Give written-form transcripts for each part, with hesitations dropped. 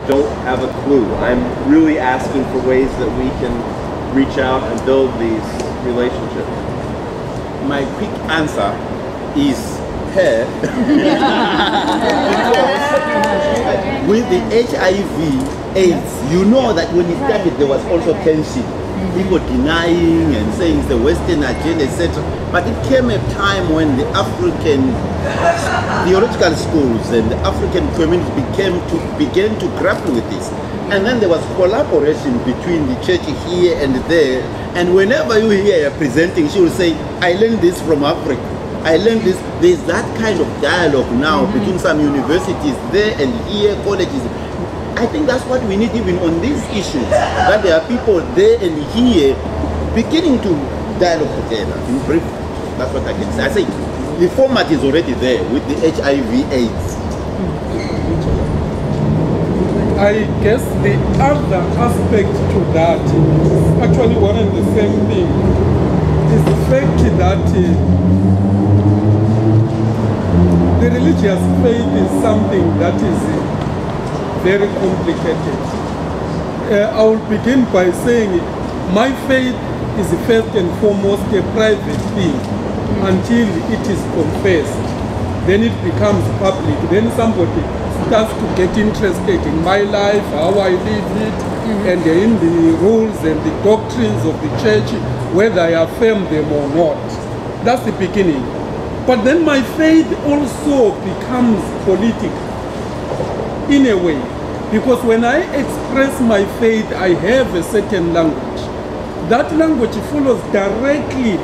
don't have a clue. I'm really asking for ways that we can reach out and build these relationships. My quick answer is her. With the HIV/AIDS, you know that when it started there was also tension. People denying and saying it's the Western agenda, etc. But it came a time when the African theological schools and the African community began to grapple with this. And then there was collaboration between the church here and there. And whenever you hear her presenting, she will say, I learned this from Africa. I learned this. There's that kind of dialogue now between some universities there and here, colleges. I think that's what we need even on these issues, that there are people there and here beginning to dialogue together. In brief, that's what I can say. I say the format is already there with the HIV/AIDS. I guess the other aspect to that is actually one and the same thing, is the fact that the religious faith is something that is very complicated. I will begin by saying my faith is first and foremost a private thing until it is confessed. Then it becomes public. Then somebody starts to get interested in my life, how I live it, and in the rules and the doctrines of the church, whether I affirm them or not. That's the beginning. But then my faith also becomes political in a way, because when I express my faith, I have a certain language. That language follows directly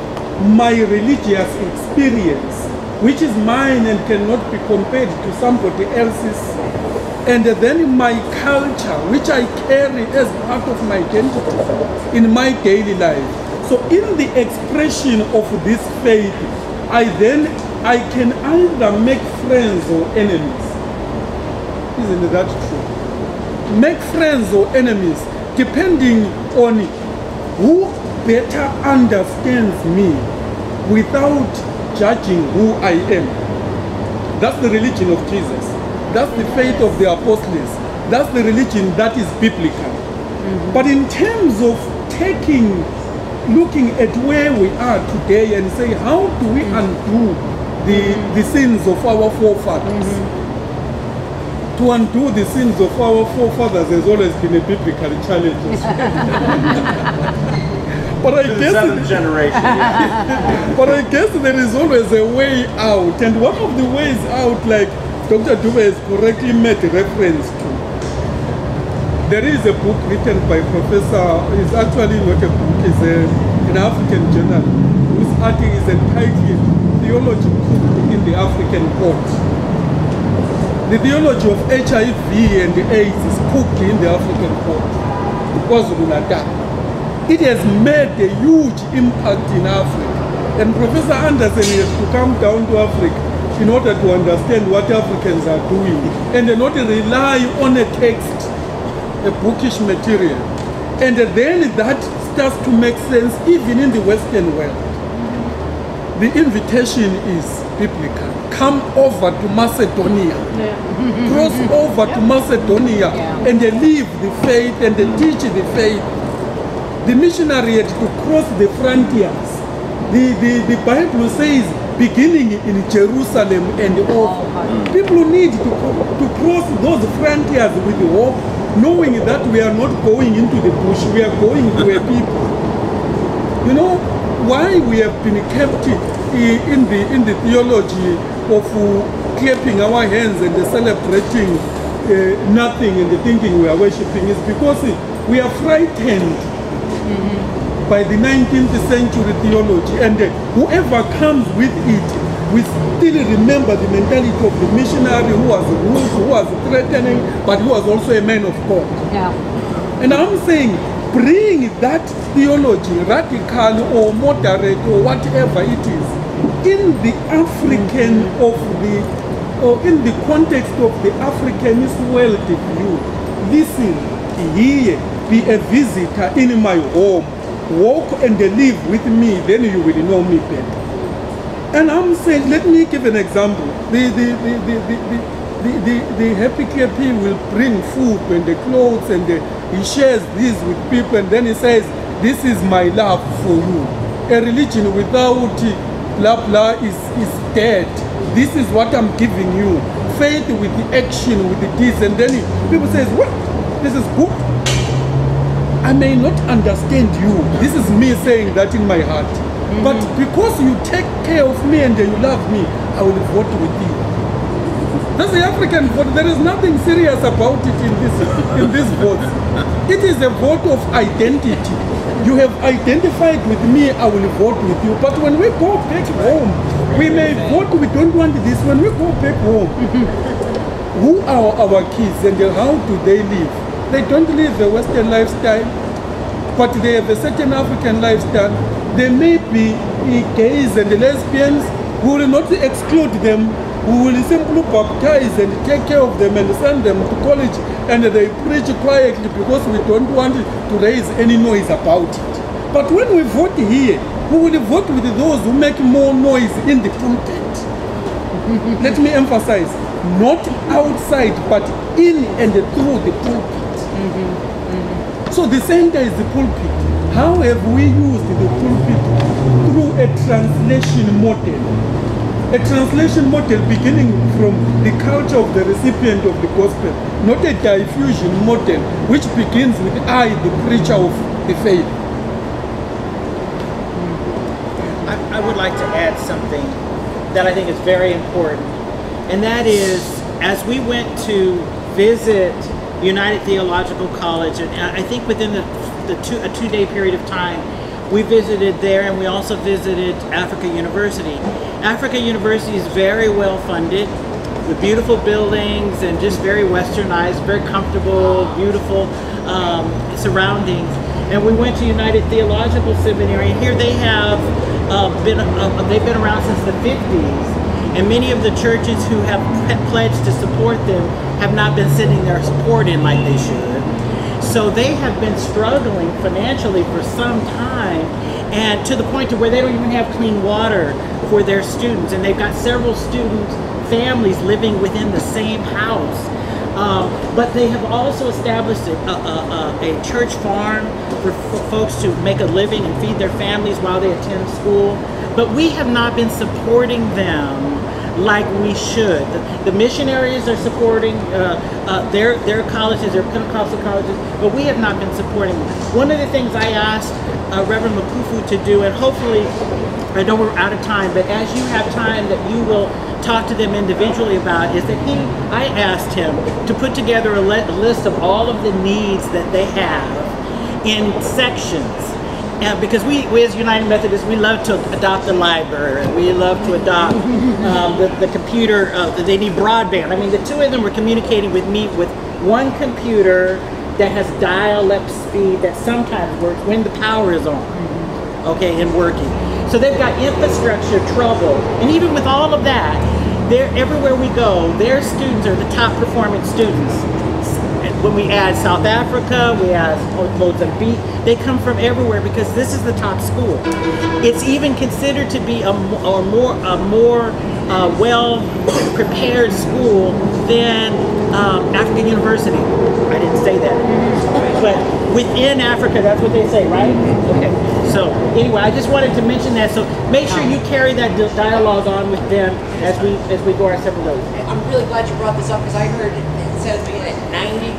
my religious experience, which is mine and cannot be compared to somebody else's. And then my culture, which I carry as part of my identity in my daily life. So in the expression of this faith, I can either make friends or enemies. Isn't that true? Make friends or enemies depending on who better understands me without judging who I am. That's the religion of Jesus. That's the faith of the apostles. That's the religion that is biblical. But in terms of looking at where we are today and say, how do we undo the sins of our forefathers? To undo the sins of our forefathers has always been a biblical challenge. But I guess seventh generation. But I guess there is always a way out, and one of the ways out, like Dr. Dube has correctly made reference to, there is a book written by Professor. It's actually not a book; it's an African journal whose article is entitled "Theology Cooked in the African Court." The theology of HIV and AIDS is cooked in the African court because of that. It has made a huge impact in Africa. And Professor Anderson has to come down to Africa in order to understand what Africans are doing and not rely on a text, a bookish material. And then that starts to make sense even in the Western world. The invitation is biblical. Come over to Macedonia. Cross over to Macedonia and live the faith and teach the faith. The missionary had to cross the frontiers. The Bible says beginning in Jerusalem and over. People need to cross those frontiers with hope, knowing that we are not going into the bush, we are going to a people. You know why we have been kept in the theology of clapping our hands and celebrating nothing and thinking we are worshipping is because we are frightened by the 19th century theology, and whoever comes with it, we still remember the mentality of the missionary who was rude, who was threatening, but who was also a man of God. And I'm saying, bring that theology, radical or moderate or whatever it is, in the African or in the context of the Africanist worldview. Listen, here, be a visitor in my home, walk and live with me, then you will know me better. And I'm saying, let me give an example. the happy KP will bring food and the clothes, and he shares this with people, and then he says, this is my love for you. A religion without blah blah is dead. This is what I'm giving you. Faith with the action, with the deeds, and then people say, what? This is good. I may not understand you. This is me saying that in my heart. But because you take care of me and you love me, I will vote with you. That's the African vote. There is nothing serious about it in this vote. It is a vote of identity. You have identified with me, I will vote with you. But when we go back home, we may vote, we don't want this. When we go back home, who are our kids and how do they live? They don't live a Western lifestyle, but they have a certain African lifestyle. There may be gays and lesbians who will not exclude them, who will simply baptize and take care of them and send them to college, and they preach quietly because we don't want to raise any noise about it. But when we vote here, we will vote with those who make more noise in the pulpit. Let me emphasize, not outside, but in and through the pulpit. So the center is the pulpit. How have we used the pulpit? Through a translation model. A translation model beginning from the culture of the recipient of the gospel, not a diffusion model which begins with I, the preacher of the faith. I would like to add something that I think is very important, and that is, as we went to visit United Theological College, and I think within a two-day period of time, we visited there, and we also visited Africa University. Africa University is very well funded, with beautiful buildings and just very westernized, very comfortable, beautiful surroundings. And we went to United Theological Seminary, and here they have they've been around since the 50s. And many of the churches who have pledged to support them have not been sending their support in like they should. So they have been struggling financially for some time, and to the point to where they don't even have clean water for their students. And they've got several student families living within the same house. But they have also established a church farm for folks to make a living and feed their families while they attend school. But we have not been supporting them like we should. The missionaries are supporting their colleges, their Pentecostal colleges, but we have not been supporting them. One of the things I asked Reverend Mpofu to do, and hopefully, I know we're out of time, but as you have time that you will talk to them individually about, is that I asked him to put together a list of all of the needs that they have in sections. Because we as United Methodists, we love to adopt the library, we love to adopt the computer, they need broadband. I mean, the two of them were communicating with me with one computer that has dial-up speed that sometimes works when the power is on, okay, and working. So they've got infrastructure trouble, and even with all of that, everywhere we go, their students are the top performing students. When we add South Africa, we add Mozambique, they come from everywhere because this is the top school. It's even considered to be a more well-prepared school than African University. I didn't say that, but within Africa, that's what they say, right? Okay. So anyway, I just wanted to mention that. So make sure you carry that dialogue on with them as we go our separate ways. I'm really glad you brought this up because I heard it said that 90%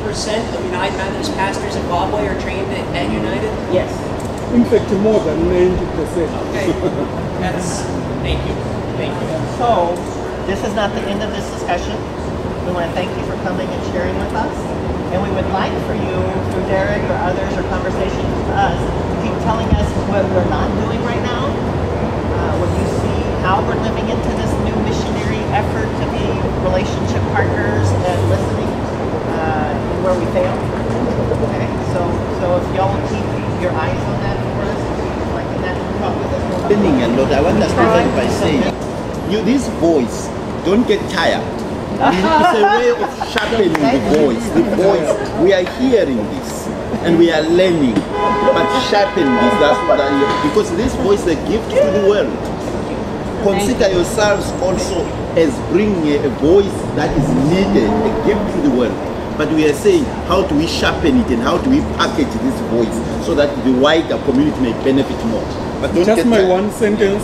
of United Methodist pastors in Zimbabwe are trained at United. Yes. In fact, more than 90%. Okay. Thank you. Thank you. So, this is not the end of this discussion. We want to thank you for coming and sharing with us. And we would like for you, through Derrick or others or conversations with us, to keep telling us what we're not doing right now. When you see how we're living into this new missionary effort to be relationship partners and listening, where we fail. Okay, so if y'all will keep your eyes on that for us, like that talk with us. A lot. I want to start by saying, this voice, don't get tired. It's a way of sharpening the voice. The voice, we are hearing this and we are learning, but sharpen this. That's what because this voice is a gift to the world. consider yourselves also as bringing a voice that is needed, a gift to the world. But we are saying, how do we sharpen it and how do we package this voice so that the wider community may benefit more? But don't Just get my tired. one sentence.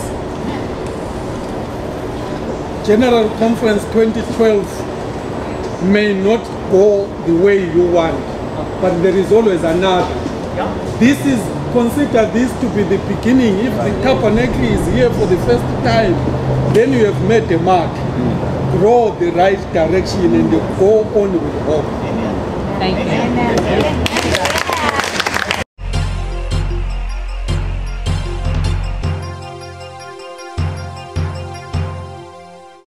General Conference 2012 may not go the way you want, but there is always another. This is, consider this to be the beginning. If the tabernacle is here for the first time, then you have made a mark. Grow the right direction and go on with hope. Amen. Thank you. Amen.